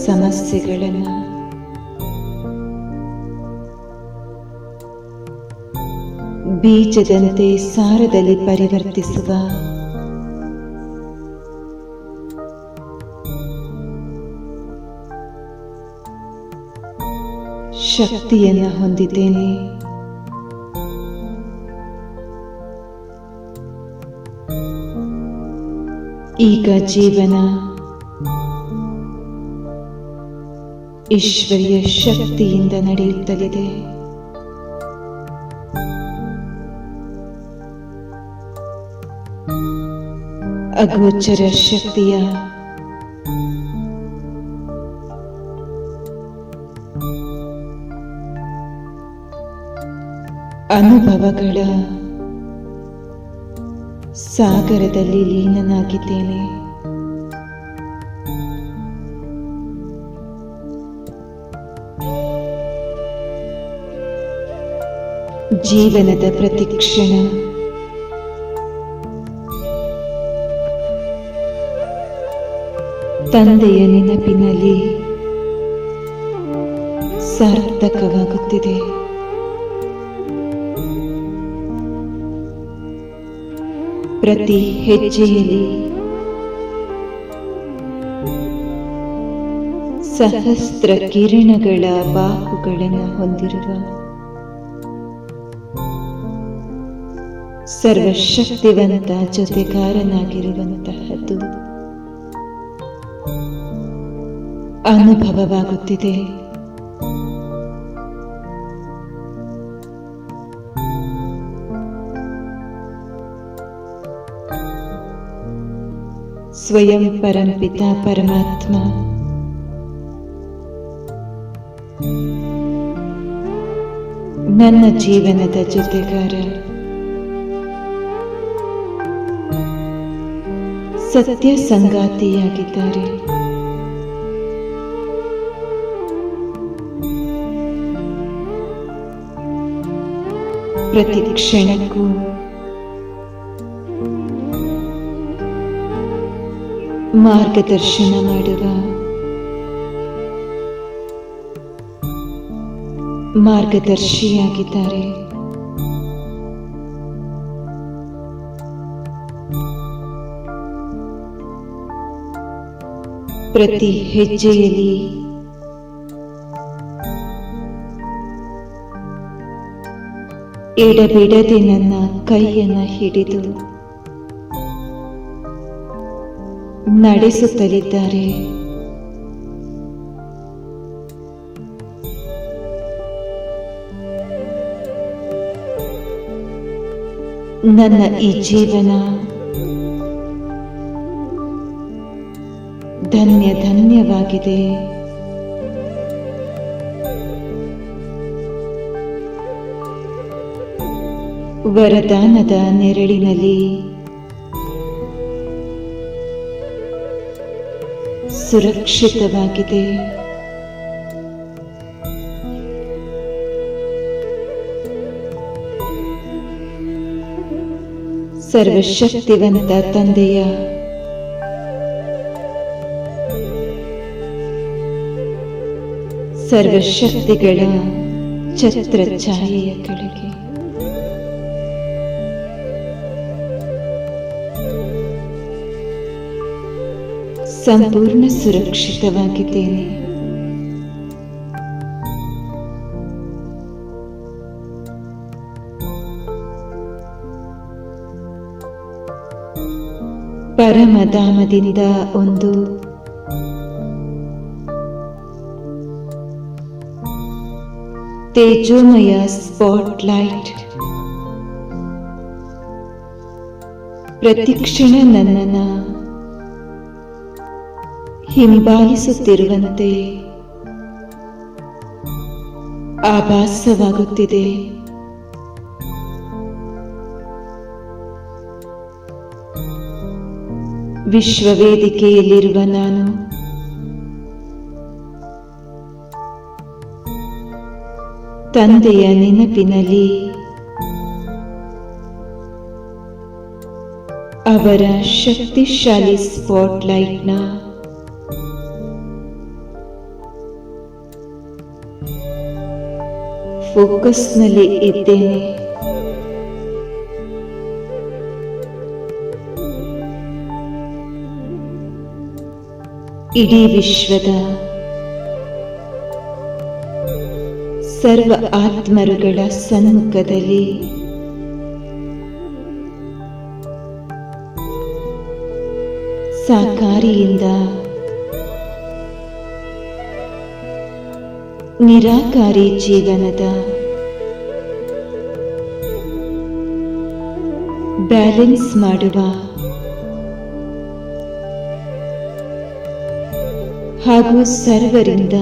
ಸಮಸ್ಯೆಗಳನ್ನು ಬೀಜದಂತೆ ಸಾರದಲ್ಲಿ ಪರಿವರ್ತಿಸುವ ಶಕ್ತಿಯನ್ನು ಹೊಂದಿದ್ದೇನೆ. ಈಗ ಜೀವನ ಈಶ್ವರ್ಯ ಶಕ್ತಿಯಿಂದ ನಡೆಯುತ್ತಲಿದೆ. ಅಗೋಚರ ಶಕ್ತಿಯ ಅನುಭವಗಳ ಸಾಗರದಲ್ಲಿ ಲೀನನಾಗಿದ್ದೇನೆ. ಜೀವನದ ಪ್ರತಿಕ್ಷಣ ತಂದೆಯ ನೆನಪಿನಲ್ಲಿ ಸಾರ್ಥಕವಾಗುತ್ತಿದೆ. ಪ್ರತಿ ಹೆಜ್ಜೆಯಲ್ಲಿ ಸಹಸ್ರ ಕಿರಣಗಳ ಬಾಹುಗಳನ್ನು ಹೊಂದಿರುವ ಸರ್ವಶಕ್ತಿವಂತ ಜೊತೆಗಾರನಾಗಿರುವಂತಹದ್ದು ಅನುಭವವಾಗುತ್ತಿದೆ. ಸ್ವಯಂ ಪರಂಪಿತ ಪರಮಾತ್ಮ ನನ್ನ ಜೀವನದ ಜೊತೆಗಾರ, ಸತ್ಯ ಸಂಗಾತಿಯಾಗಿದ್ದಾರೆ. ಪ್ರತಿ ಕ್ಷಣಕ್ಕೂ ಮಾರ್ಗದರ್ಶನ ಮಾಡುವ ಮಾರ್ಗದರ್ಶಿಯಾಗಿದ್ದಾರೆ. ಪ್ರತಿ ಹೆಜ್ಜೆಯಲ್ಲಿ ಎಡಬಿಡದೆ ನನ್ನ ಕೈಯನ್ನು ಹಿಡಿದು ನಡೆಸುತ್ತಲಿದ್ದಾರೆ. ನನ್ನ ಈ ಜೀವನ ಧನ್ಯವಾಗಿದೆ. ವರದಾನದ ನೆರಳಿನಲ್ಲಿ ಸುರಕ್ಷಿತವಾಗಿದೆ. ಸರ್ವಶಕ್ತಿವಂತ ತಂದೆಯ ಸರ್ವಶಕ್ತಿಗಳ ಛತ್ರ ಛಾಯೆಯ ಕೆಳಗೆ ಸಂಪೂರ್ಣ ಸುರಕ್ಷಿತವಾಗಿದ್ದೇನೆ. ಪರಮಧಾಮದಿಂದ ಒಂದು ತೇಜೋಮಯ ಸ್ಪಾಟ್ಲೈಟ್ ಪ್ರತಿಕ್ಷಣ ನನ್ನನ್ನು ಹಿಂಬಾಲಿಸುತ್ತಿರುವಂತೆ ಆಭಾಸವಾಗುತ್ತಿದೆ. ವಿಶ್ವವೇದಿಕೆಯಲ್ಲಿರುವ ನಾನು ತಂದೆಯ ನೆನಪಿನಲ್ಲಿ ಅವರ ಶಕ್ತಿಶಾಲಿ ಸ್ಪಾಟ್ಲೈಟ್ನ ಫೋಕಸ್ನಲ್ಲಿ ಇದ್ದೇನೆ. ಇಡೀ ವಿಶ್ವದ ಸರ್ವ ಆತ್ಮರುಗಳ ಸಮ್ಮುಖದಲ್ಲಿ ಸಾಕಾರಿಯಿಂದ ನಿರಾಕಾರಿ ಜೀವನದ ಬ್ಯಾಲೆನ್ಸ್ ಮಾಡುವ ಹಾಗೂ ಸರ್ವರಿಂದ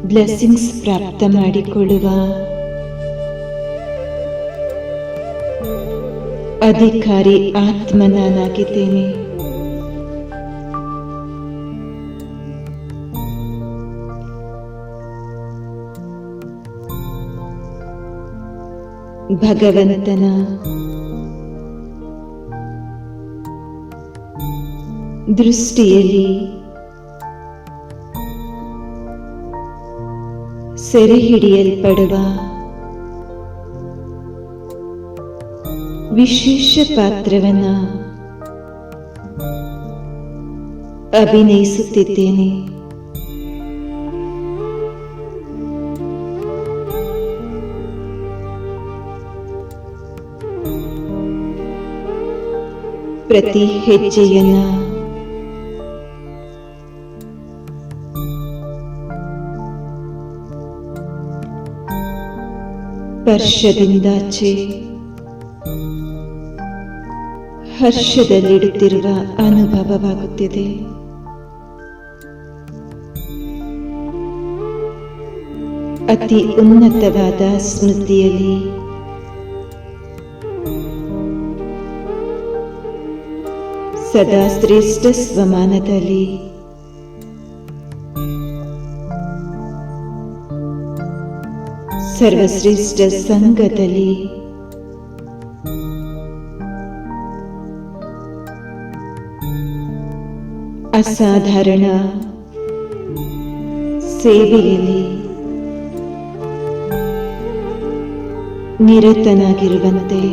ಬ್ಲೆಸ್ಸಿಂಗ್ಸ್ ಪ್ರಾಪ್ತ ಮಾಡಿಕೊಳ್ಳುವ ಅಧಿಕಾರಿ ಆತ್ಮ ನಾನಾಗಿದ್ದೇನೆ. ಭಗವಂತನ ದೃಷ್ಟಿಯಲ್ಲಿ ಸೆರೆ ಹಿಡಿಯಲ್ಪಡುವ ವಿಶೇಷ ಪಾತ್ರವನ್ನ ಅಭಿನಯಿಸುತ್ತಿದ್ದೇನೆ. ಪ್ರತಿ ಹೆಜ್ಜೆಯನ್ನ ಸ್ಪರ್ಶದಿಂದಾಚೆ ಹರ್ಷದಲ್ಲಿಡುತ್ತಿರುವ ಅನುಭವವಾಗುತ್ತಿದೆ. ಅತಿ ಉನ್ನತವಾದ ಸ್ಮೃತಿಯಲ್ಲಿ ಸದಾ ಶ್ರೇಷ್ಠ ಸ್ವಮಾನದಲ್ಲಿ ಸರ್ವಶ್ರೇಷ್ಠ ಸಂಘದಲ್ಲಿ ಅಸಾಧಾರಣ ಸೇವೆಯಲ್ಲಿ ನಿರತನಾಗಿರುವಂತೆ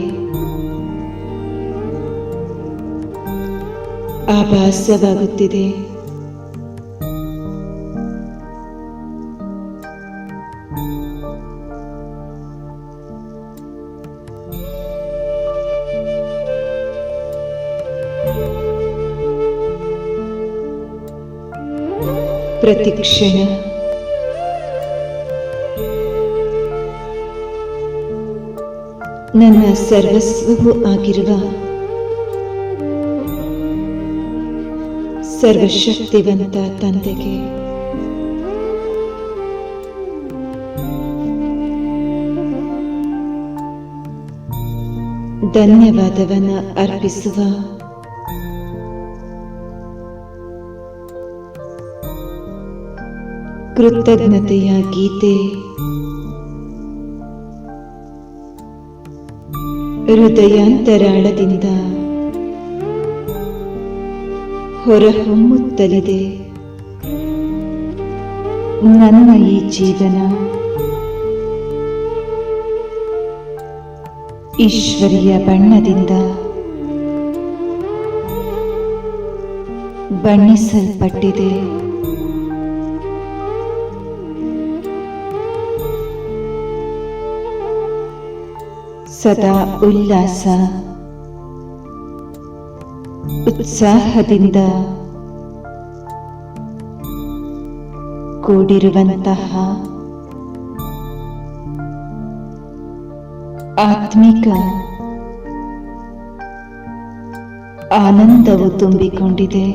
ಆಭಾಸವಾಗುತ್ತಿದೆ. ಪ್ರತಿಕ್ಷಣ ನನ್ನ ಸರ್ವಸ್ವವೂ ಆಗಿರುವ ಸರ್ವಶಕ್ತಿವಂತ ತಂದೆಗೆ ಧನ್ಯವಾದವನ್ನು ಅರ್ಪಿಸುವ ಕೃತಜ್ಞತೆಯ ಗೀತೆ ಹೃದಯಾಂತರಾಳದಿಂದ ಹೊರಹೊಮ್ಮುತ್ತಲಿದೆ. ನನ್ನ ಈ ಜೀವನ ಈಶ್ವರಿಯ ಬಣ್ಣದಿಂದ ಬಣ್ಣಿಸಲ್ಪಟ್ಟಿದೆ. ಸದಾ ಉಲ್ಲಾಸ ಉತ್ಸಾಹದಿಂದ ಕೂಡಿರುವಂತಹ ಆತ್ಮಿಕ ಆನಂದವು ತುಂಬಿಕೊಂಡಿದೆ.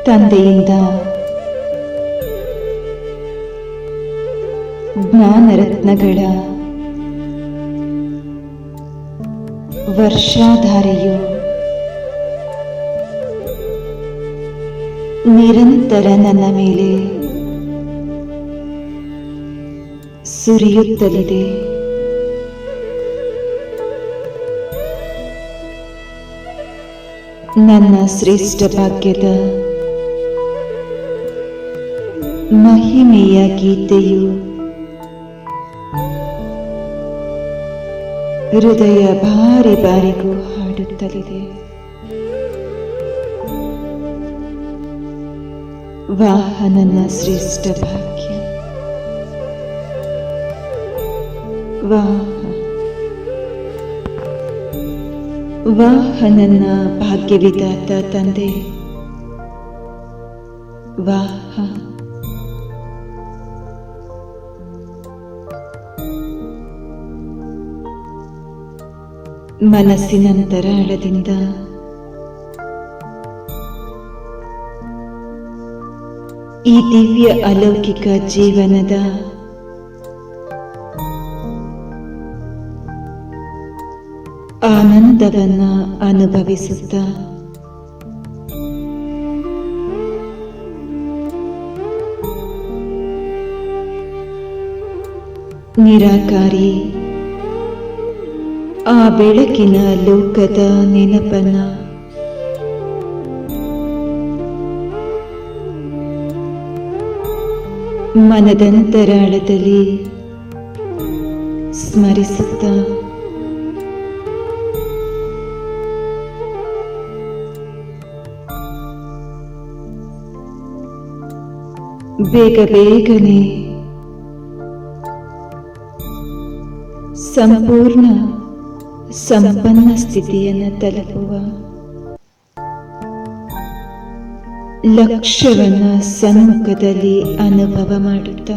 ತಂದೆಯಿಂದ ಜ್ಞಾನರತ್ನಗಳ ವರ್ಷಾಧಾರೆಯು ನಿರಂತರ ನನ್ನ ಮೇಲೆ ಸುರಿಯುತ್ತಲಿದೆ. ನನ್ನ ಶ್ರೇಷ್ಠ ಭಾಗ್ಯದ ಮಹಿಮೆಯ ಗೀತೆಯು ಹೃದಯ ಬಾರಿ ಬಾರಿಗೂ ಹಾಡುತ್ತಲಿದೆ. ವಾಹ ನನ್ನ ಶ್ರೇಷ್ಠ ಭಾಗ್ಯ, ವಾಹ ವಾಹ ನನ್ನ ಭಾಗ್ಯವಿದಾತ ತಂದೆ, ವಾಹ ಮನಸ್ಸಿನಂತರಾಳದಿಂದ ಈ ದಿವ್ಯ ಅಲೌಕಿಕ ಜೀವನದ ಆನಂದವನ್ನ ಅನುಭವಿಸುತ್ತ ನಿರಾಕಾರಿ ಆ ಬೆಳಕಿನ ಲೋಕದ ನೆನಪನ್ನ ಮನದಂತರಾಳದಲ್ಲಿ ಸ್ಮರಿಸುತ್ತ ಬೇಗ ಬೇಗನೆ ಸಂಪೂರ್ಣ ಸಂಪನ್ನ ಸ್ಥಿತಿಯನ್ನು ತಲುಪುವ ಲಕ್ಷ್ಯವನ್ನ ಸಮ್ಮುಖದಲ್ಲಿ ಅನುಭವ ಮಾಡುತ್ತ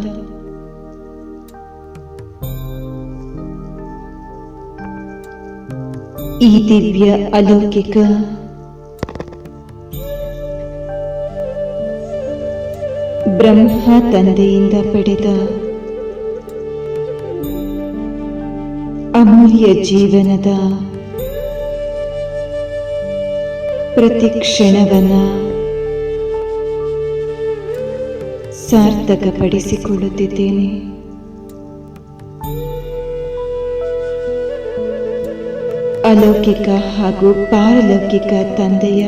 ಈ ದಿವ್ಯ ಅಲೌಕಿಕ ಬ್ರಹ್ಮ ತಂದೆಯಿಂದ ಪಡೆದ ಅಮೂಲ್ಯ ಜೀವನದ ಪ್ರತಿ ಕ್ಷಣವನ್ನ ಸಾರ್ಥಕಪಡಿಸಿಕೊಳ್ಳುತ್ತಿದ್ದೇನೆ. ಅಲೌಕಿಕ ಹಾಗೂ ಪಾರಲೌಕಿಕ ತಂದೆಯ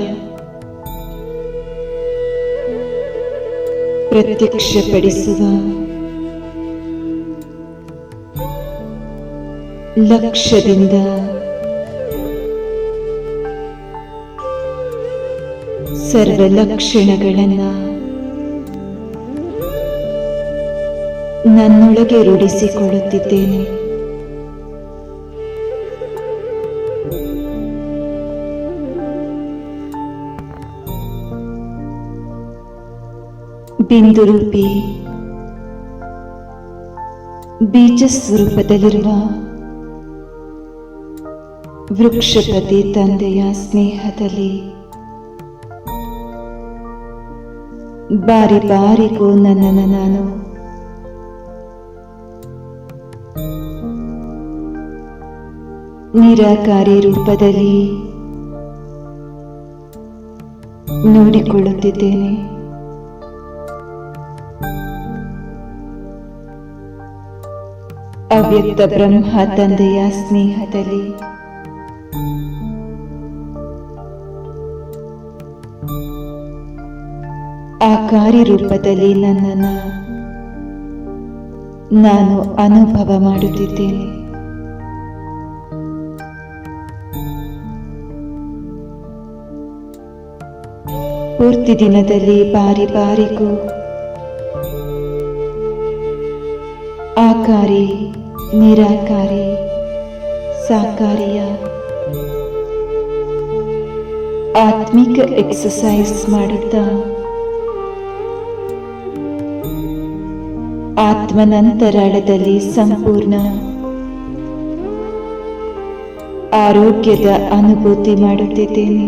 ಪ್ರತ್ಯಕ್ಷಪಡಿಸುವ ಲಕ್ಷ್ಯದಿಂದ ಸರ್ವ ಲಕ್ಷಣಗಳನ್ನ ನನ್ನೊಳಗೆ ರೂಢಿಸಿಕೊಳ್ಳುತ್ತಿದ್ದೇನೆ. ಬಿಂದುರೂಪಿ ಬೀಜ ಸ್ವರೂಪದಲ್ಲಿರುವ ವೃಕ್ಷಪತಿ ತಂದೆಯ ಸ್ನೇಹದಲ್ಲಿ ಬಾರಿ ಬಾರಿಗೂ ನನ್ನನ್ನು ನಾನು ನಿರಾಕಾರಿ ರೂಪದಲ್ಲಿ ನೋಡಿಕೊಳ್ಳುತ್ತಿದ್ದೇನೆ. ಅವ್ಯಕ್ತ ಬ್ರಹ್ಮ ತಂದೆಯ ಸ್ನೇಹದಲ್ಲಿ ಆಕಾರಿ ರೂಪದಲ್ಲಿ ನನ್ನನ್ನು ನಾನು ಅನುಭವ ಮಾಡುತ್ತಿದ್ದೇನೆ. ಪೂರ್ತಿ ದಿನದಲ್ಲಿ ಬಾರಿ ಬಾರಿಗೂ ಆಕಾರಿ, ನಿರಾಕಾರಿ, ಸಾಕಾರಿಯ ಆತ್ಮಿಕ ಎಕ್ಸಸೈಸ್ ಮಾಡುತ್ತಾ ಆತ್ಮನಂತರಾಳದಲ್ಲಿ ಸಂಪೂರ್ಣ ಆರೋಗ್ಯದ ಅನುಭೂತಿ ಮಾಡುತ್ತಿದ್ದೇನೆ.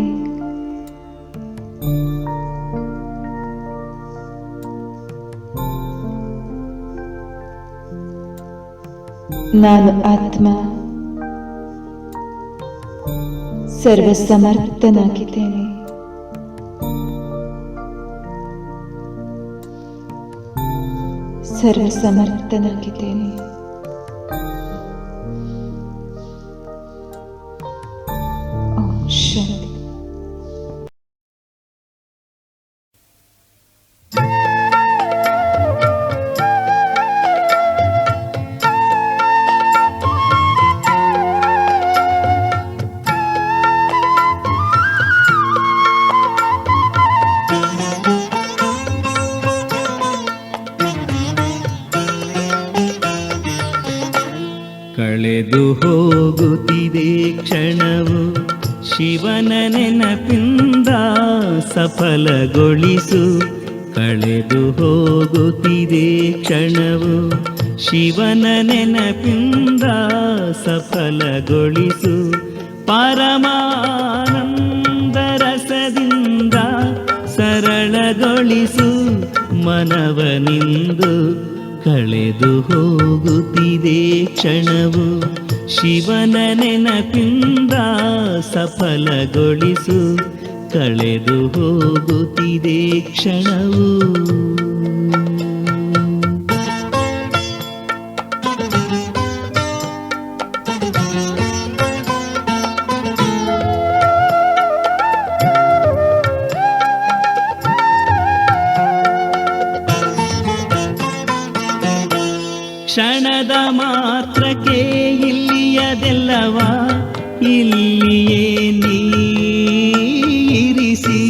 ನಾನು ಆತ್ಮ ಸರ್ವಸಮರ್ಥನಾಗಿದ್ದೇನೆ. ಸರ್ವಸಮರ್ಥನಾಗಿದ್ದೇನೆ. ಓಂ ಶಾಂತಿ. ಕಳೆದು ಹೋಗುತ್ತಿದೆ ಕ್ಷಣವು ಶಿವನ ನೆನಪಿಂದ ಸಫಲಗೊಳಿಸು. ಕಳೆದು ಹೋಗುತ್ತಿದೆ ಕ್ಷಣವು ಶಿವನ ನೆನಪಿಂದ ಸಫಲಗೊಳಿಸು. ಪರಮಾನಂದ ರಸದಿಂದ ಸರಳಗೊಳಿಸು ಮನವನಿಂದು. ಕಳೆದು ಹೋಗುತ್ತಿದೆ ಕ್ಷಣವು ಶಿವನ ನೆನಪಿಂದ ಸಫಲಗೊಳಿಸು. ಕಳೆದು ಹೋಗುತ್ತಿದೆ ಕ್ಷಣವು. ಕ್ಷಣದ ಮಾತ್ರಕ್ಕೆ ಇಲ್ಲಿಯದೆಲ್ಲವ ಇಲ್ಲಿಯೇ ನೀರಿಸಿ.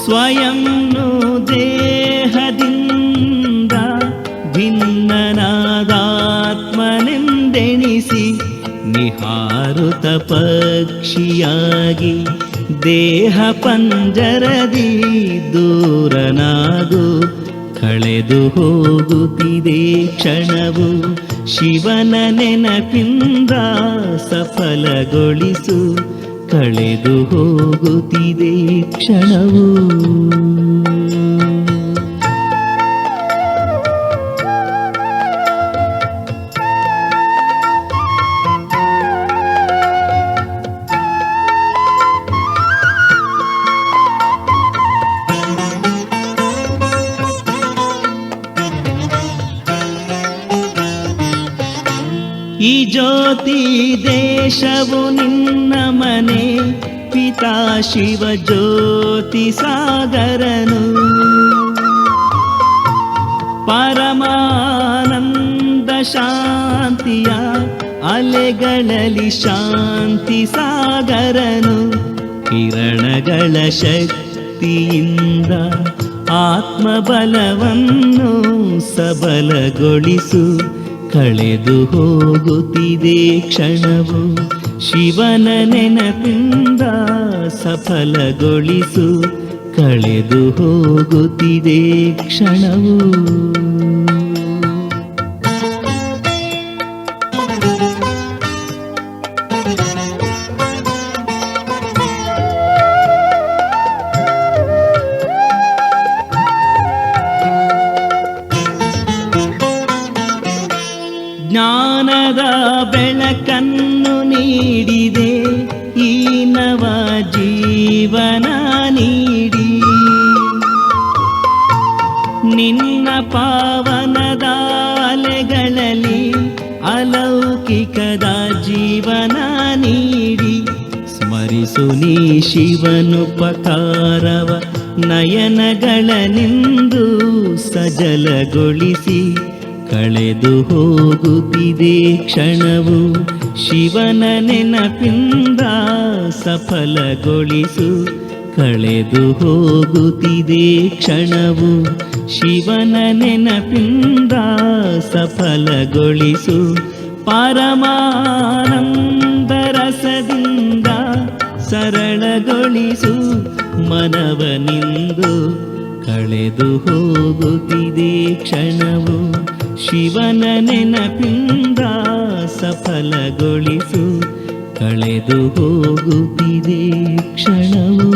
ಸ್ವಯಂನು ದೇಹದಿಂದ ಭಿನ್ನನಾದಾತ್ಮನೆಂದೆಣಿಸಿ. ನಿಹಾರುತ ಪಕ್ಷಿಯಾಗಿ ದೇಹ ಪಂಜರದಿ ದೂರನಾಗು. ಕಳೆದು ಹೋಗುತ್ತಿದೆ ಕ್ಷಣವು ಶಿವನ ನೆನಪಿಂದ ಸಫಲಗೊಳಿಸು. ಕಳೆದು ಹೋಗುತ್ತಿದೆ ಕ್ಷಣವು. ಈ ಜ್ಯೋತಿ ದೇಶವು ನಿನ್ನ ಮನೆ. ಪಿತಾ ಶಿವ ಜ್ಯೋತಿ ಸಾಗರನು. ಪರಮಾನಂದ ಶಾಂತಿಯ ಅಲೆಗಳಲ್ಲಿ ಶಾಂತಿ ಸಾಗರನು. ಕಿರಣಗಳ ಶಕ್ತಿಯಿಂದ ಆತ್ಮಬಲವನ್ನು ಸಬಲಗೊಳಿಸು. ಕಳೆದು ಹೋಗುತ್ತಿದೆ ಕ್ಷಣವು ಶಿವನ ನೆನಪಿಂದ ಸಫಲಗೊಳಿಸು. ಕಳೆದು ಹೋಗುತ್ತಿದೆ ಕ್ಷಣವು. ಜ್ಞಾನದ ಬೆಳಕನ್ನು ನೀಡಿದೆ ಈ ನವ ಜೀವನ ನೀಡಿ. ನಿನ್ನ ಪಾವನದ ಅಲೆಗಳಲ್ಲಿ ಅಲೌಕಿಕದ ಜೀವನ ನೀಡಿ. ಸ್ಮರಿಸು ನೀ ಶಿವನುಪಕಾರವ ನಯನಗಳನೆಂದು ಸಜಲಗೊಳಿಸಿ. ಕಳೆದು ಹೋಗುತ್ತಿದೆ ಕ್ಷಣವು ಶಿವನ ನೆನಪಿಂದ ಸಫಲಗೊಳಿಸು. ಕಳೆದು ಹೋಗುತ್ತಿದೆ ಕ್ಷಣವು ಶಿವನ ನೆನಪಿಂದ ಸಫಲಗೊಳಿಸು. ಪರಮಾನಂದ ರಸದಿಂದ ಸರಳಗೊಳಿಸು ಮನವನಿಂದು. ಕಳೆದು ಹೋಗುತ್ತಿದೆ ಕ್ಷಣವು ಶಿವನ ನೆನಪಿಂದ ಸಫಲಗೊಳಿಸು. ಕಳೆದು ಹೋಗುತ್ತಿದೆ ಕ್ಷಣವು.